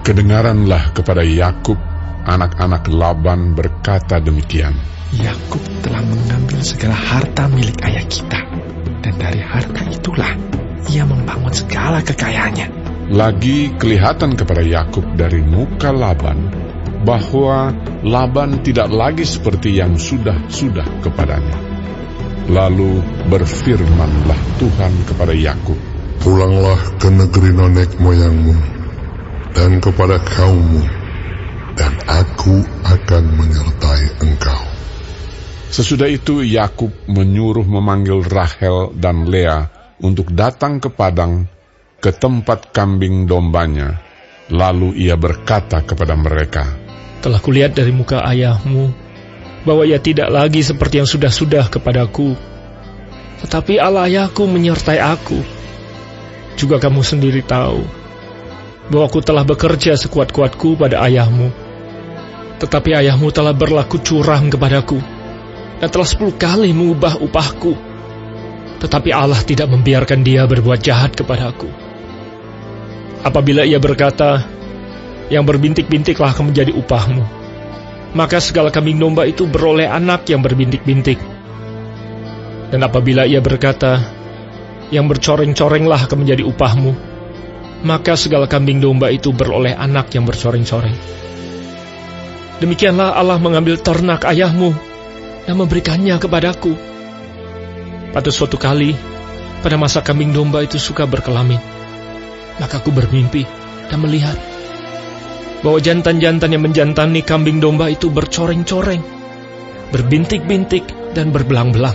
Kedengaranlah kepada Yakub, anak-anak Laban berkata demikian. Yakub telah mengambil segala harta milik ayah kita, dan dari harta itulah ia membangun segala kekayaannya. Lagi kelihatan kepada Yakub dari muka Laban bahwa Laban tidak lagi seperti yang sudah kepadanya. Lalu berfirmanlah Tuhan kepada Yakub, pulanglah ke negeri nenek moyangmu dan kepada kaummu, dan aku akan menyertai engkau. Sesudah itu Yakub menyuruh memanggil Rahel dan Lea untuk datang ke padang, ke tempat kambing dombanya. Lalu ia berkata kepada mereka, telah kulihat dari muka ayahmu bahwa ia tidak lagi seperti yang sudah kepadaku, tetapi Allah ayahku menyertai aku. Juga kamu sendiri tahu bahwa aku telah bekerja sekuat-kuatku pada ayahmu, tetapi ayahmu telah berlaku curang kepadaku dan telah 10 kali mengubah upahku. Tetapi Allah tidak membiarkan dia berbuat jahat kepadaku. Apabila ia berkata, yang berbintik-bintiklah akan menjadi upahmu, maka segala kambing domba itu beroleh anak yang berbintik-bintik. Dan apabila ia berkata, yang bercoreng-corenglah akan menjadi upahmu, maka segala kambing domba itu beroleh anak yang bercoreng-coreng. Demikianlah Allah mengambil ternak ayahmu dan memberikannya kepadaku. Pada suatu kali, pada masa kambing domba itu suka berkelamin, maka aku bermimpi dan melihat bahwa jantan-jantan yang menjantani kambing domba itu bercoreng-coreng, berbintik-bintik dan berbelang-belang.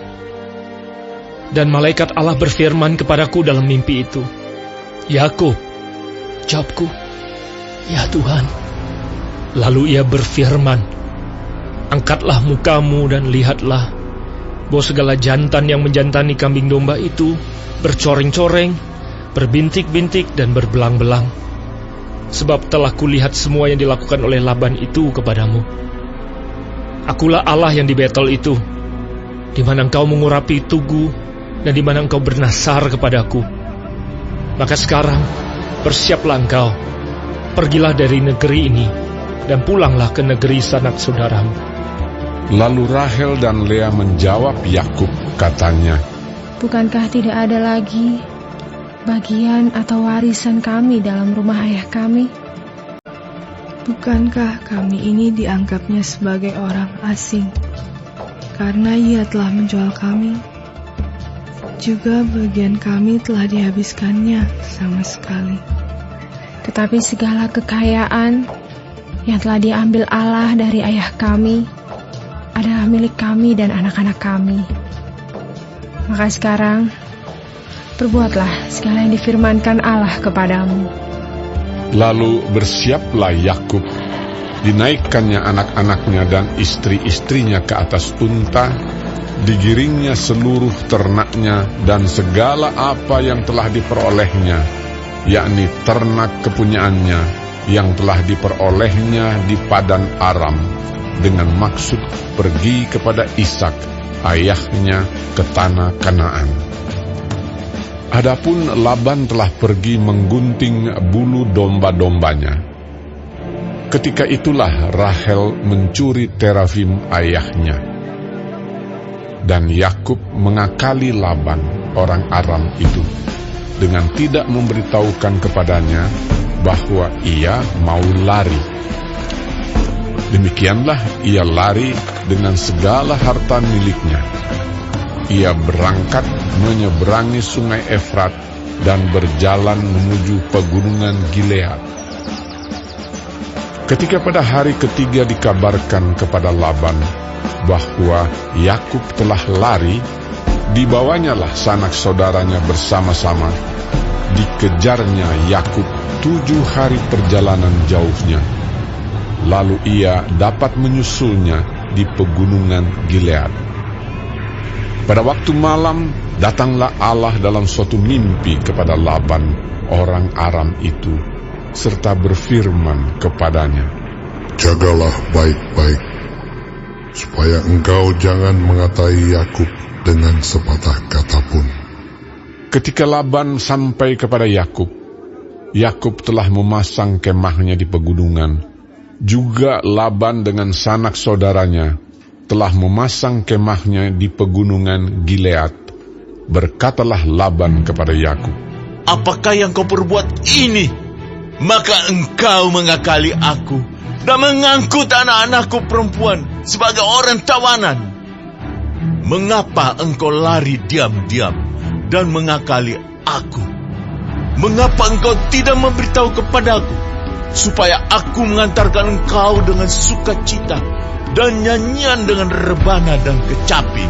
Dan malaikat Allah berfirman kepadaku dalam mimpi itu, Yakub. Jawabku, ya Tuhan. Lalu ia berfirman, angkatlah mukamu dan lihatlah bahwa segala jantan yang menjantani kambing domba itu bercoreng-coreng, berbintik-bintik dan berbelang-belang. Sebab telah kulihat semua yang dilakukan oleh Laban itu kepadamu. Akulah Allah yang di Betel itu, di mana engkau mengurapi tugu dan di mana engkau bernasar kepadaku. Maka sekarang bersiaplah engkau, pergilah dari negeri ini dan pulanglah ke negeri sanak saudaramu. Lalu Rahel dan Lea menjawab Yakub, katanya, bukankah tidak ada lagi bagian atau warisan kami dalam rumah ayah kami? Bukankah kami ini dianggapnya sebagai orang asing karena ia telah menjual kami? Juga bagian kami telah dihabiskannya sama sekali. Tetapi segala kekayaan yang telah diambil Allah dari ayah kami adalah milik kami dan anak-anak kami. Maka sekarang perbuatlah segala yang difirmankan Allah kepadamu. Lalu bersiaplah Yakub, dinaikkannya anak-anaknya dan istri-istrinya ke atas unta, digiringnya seluruh ternaknya dan segala apa yang telah diperolehnya, yakni ternak kepunyaannya yang telah diperolehnya di Padan Aram, dengan maksud pergi kepada Ishak ayahnya ke tanah Kanaan. Adapun Laban telah pergi menggunting bulu domba-dombanya. Ketika itulah Rahel mencuri terafim ayahnya. Dan Yakub mengakali Laban, orang Aram itu, dengan tidak memberitahukan kepadanya bahwa ia mau lari. Demikianlah ia lari dengan segala harta miliknya. Ia berangkat menyeberangi sungai Efrat dan berjalan menuju pegunungan Gilead. Ketika pada hari ketiga dikabarkan kepada Laban bahwa Yakub telah lari, dibawanyalah sanak saudaranya bersama-sama. Dikejarnya Yakub 7 hari perjalanan jauhnya. Lalu ia dapat menyusulnya di pegunungan Gilead. Pada waktu malam, datanglah Allah dalam suatu mimpi kepada Laban, orang Aram itu, serta berfirman kepadanya, jagalah baik-baik, supaya engkau jangan mengatai Yakub dengan sepatah kata pun. Ketika Laban sampai kepada Yakub, Yakub telah memasang kemahnya di pegunungan. Juga Laban dengan sanak saudaranya telah memasang kemahnya di pegunungan Gilead. Berkatalah Laban kepada Yakub, "Apakah yang kau perbuat ini? Maka engkau mengakali aku dan mengangkut anak-anakku perempuan sebagai orang tawanan. Mengapa engkau lari diam-diam dan mengakali aku? Mengapa engkau tidak memberitahu kepadaku, supaya aku mengantarkan engkau dengan sukacita dan nyanyian dengan rebana dan kecapi?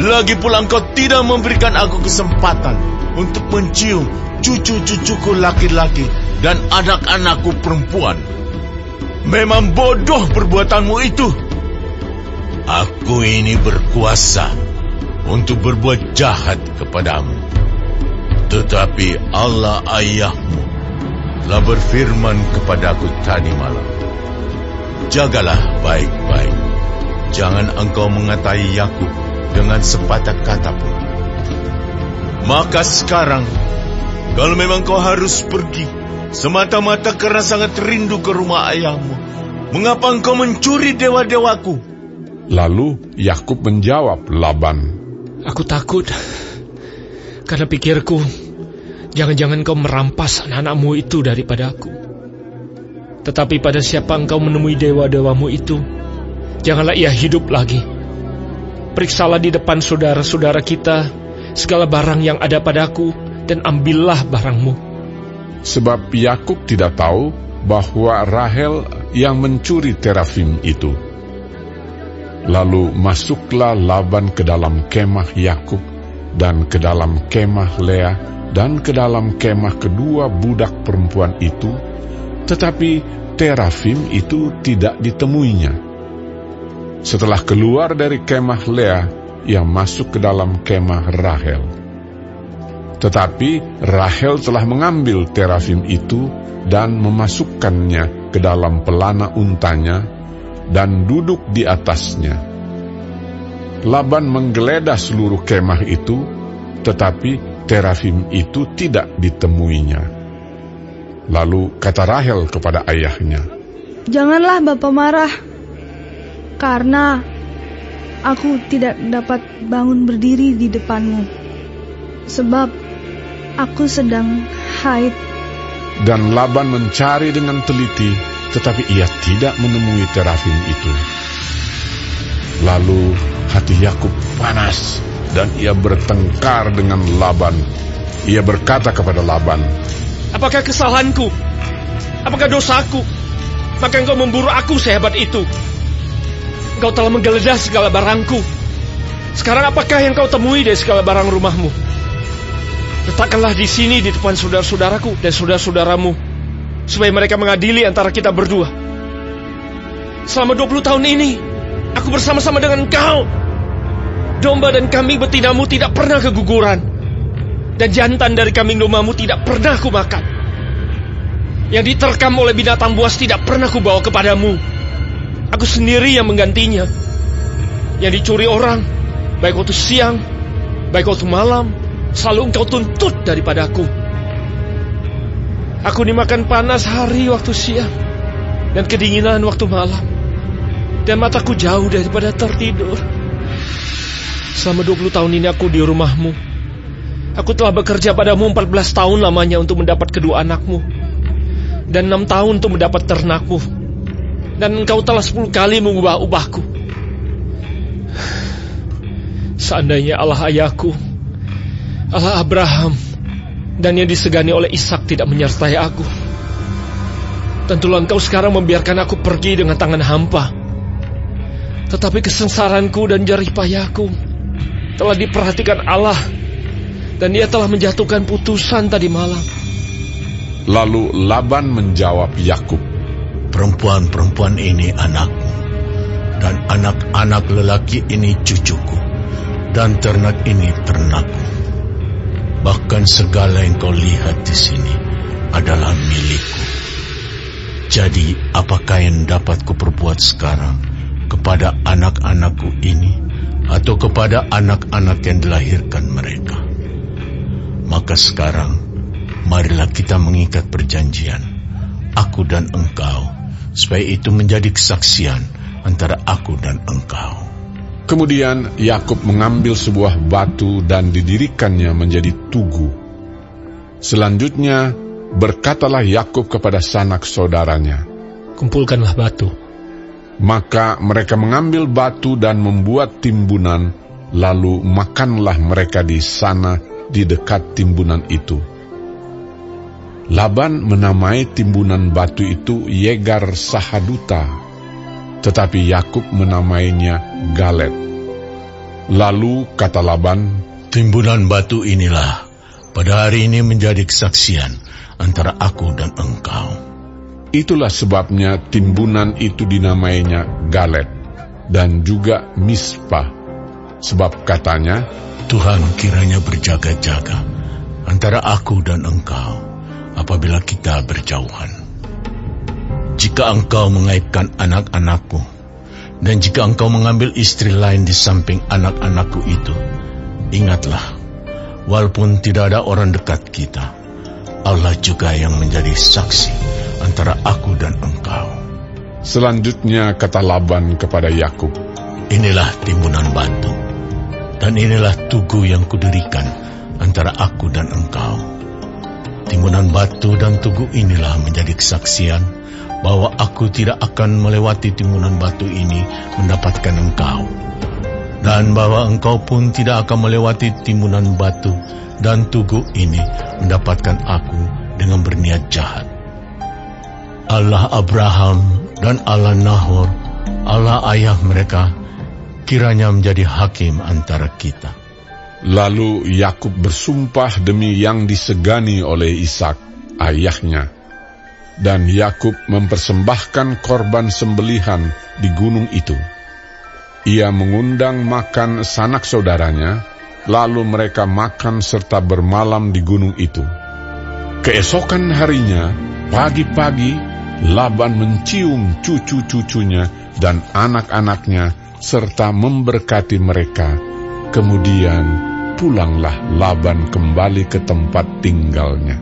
Lagi pula engkau tidak memberikan aku kesempatan untuk mencium cucu-cucuku laki-laki dan anak-anakku perempuan. Memang bodoh perbuatanmu itu. Aku ini berkuasa untuk berbuat jahat kepadamu. Tetapi Allah ayahmu telah berfirman kepadaku tadi malam, jagalah baik-baik, jangan engkau mengatai Yakub dengan sepatah kata pun. Maka sekarang, kalau memang kau harus pergi semata-mata karena sangat rindu ke rumah ayahmu, mengapa engkau mencuri dewa-dewaku?" Lalu Yakub menjawab Laban, Aku takut, karena pikirku, jangan-jangan kau merampas anak-anakmu itu daripada aku. Tetapi pada siapa engkau menemui dewa-dewamu itu, janganlah ia hidup lagi. Periksalah di depan saudara-saudara kita segala barang yang ada padaku, dan ambillah barangmu. sebab Yakub tidak tahu bahwa Rahel yang mencuri terafim itu. Lalu masuklah Laban ke dalam kemah Yakub dan ke dalam kemah Lea dan ke dalam kemah kedua budak perempuan itu, tetapi terafim itu tidak ditemuinya. Setelah keluar dari kemah Lea, ia masuk ke dalam kemah Rahel. Tetapi Rahel telah mengambil terafim itu dan memasukkannya ke dalam pelana untanya dan duduk di atasnya. Laban menggeledah seluruh kemah itu, tetapi terafim itu tidak ditemuinya. Lalu kata Rahel kepada ayahnya, "Janganlah Bapa marah, karena aku tidak dapat bangun berdiri di depanmu, sebab aku sedang haid." Dan Laban mencari dengan teliti, tetapi ia tidak menemui terafim itu. Lalu hati Yakub panas, dan ia bertengkar dengan Laban. Ia berkata kepada Laban, Apakah kesalahanku? Apakah dosaku? Maka engkau memburu aku sehebat itu. Engkau telah menggeledah segala barangku. Sekarang apakah yang kau temui dari segala barang rumahmu? Letakkanlah di sini di depan saudara-saudaraku dan saudara-saudaramu, supaya mereka mengadili antara kita berdua. Selama 20 tahun ini, aku bersama-sama dengan engkau. Domba dan kambing betinamu tidak pernah keguguran, dan jantan dari kambing dombamu tidak pernah kumakan. Yang diterkam oleh binatang buas tidak pernah kubawa kepadamu. Aku sendiri yang menggantinya. Yang dicuri orang, baik waktu siang, baik waktu malam, selalu engkau tuntut daripadaku. Aku dimakan panas hari waktu siang, dan kedinginan waktu malam, dan mataku jauh daripada tertidur. Selama 20 tahun ini aku di rumahmu. Aku telah bekerja padamu 14 tahun lamanya untuk mendapat kedua anakmu, dan 6 tahun untuk mendapat ternakmu, dan engkau telah 10 kali mengubah upahku. Seandainya Allah ayahku, Allah Abraham, dan yang disegani oleh Ishak tidak menyertai aku, tentulah engkau sekarang membiarkan aku pergi dengan tangan hampa. Tetapi kesengsaranku dan jerih payahku telah diperhatikan Allah, dan Dia telah menjatuhkan putusan tadi malam. Lalu Laban menjawab Yakub, Perempuan-perempuan ini anakku, dan anak-anak lelaki ini cucuku, dan ternak ini ternakku. Bahkan segala yang kau lihat di sini adalah milikku. Jadi apakah yang dapat kuperbuat sekarang kepada anak-anakku ini, atau kepada anak-anak yang dilahirkan mereka? Maka sekarang marilah kita mengikat perjanjian, aku dan engkau, supaya itu menjadi kesaksian antara aku dan engkau. Kemudian Yakub mengambil sebuah batu dan didirikannya menjadi tugu. Selanjutnya berkatalah Yakub kepada sanak saudaranya, Kumpulkanlah batu. maka mereka mengambil batu dan membuat timbunan, lalu makanlah mereka di sana di dekat timbunan itu. Laban menamai timbunan batu itu Yegar Sahaduta, tetapi Yakub menamainya Galet. Lalu kata Laban, Timbunan batu inilah pada hari ini menjadi kesaksian antara aku dan engkau. itulah sebabnya timbunan itu dinamainya Galet dan juga Mispa, sebab katanya, Tuhan kiranya berjaga-jaga antara aku dan engkau apabila kita berjauhan. Jika engkau mengaibkan anak-anakku, dan jika engkau mengambil istri lain di samping anak-anakku itu, ingatlah, walaupun tidak ada orang dekat kita, Allah juga yang menjadi saksi antara aku dan engkau. Selanjutnya kata Laban kepada Yakub, Inilah timbunan batu, dan inilah tugu yang kudirikan antara aku dan engkau. Timbunan batu dan tugu inilah menjadi kesaksian bahwa aku tidak akan melewati timbunan batu ini mendapatkan engkau, dan bahwa engkau pun tidak akan melewati timbunan batu dan tugu ini mendapatkan aku dengan berniat jahat. Allah Abraham dan Allah Nahor, Allah ayah mereka, kiranya menjadi hakim antara kita. Lalu Yakub bersumpah demi yang disegani oleh Ishak, ayahnya. Dan Yakub mempersembahkan korban sembelihan di gunung itu. Ia mengundang makan sanak saudaranya, lalu mereka makan serta bermalam di gunung itu. Keesokan harinya, pagi-pagi, Laban mencium cucu-cucunya dan anak-anaknya serta memberkati mereka. Kemudian pulanglah Laban kembali ke tempat tinggalnya.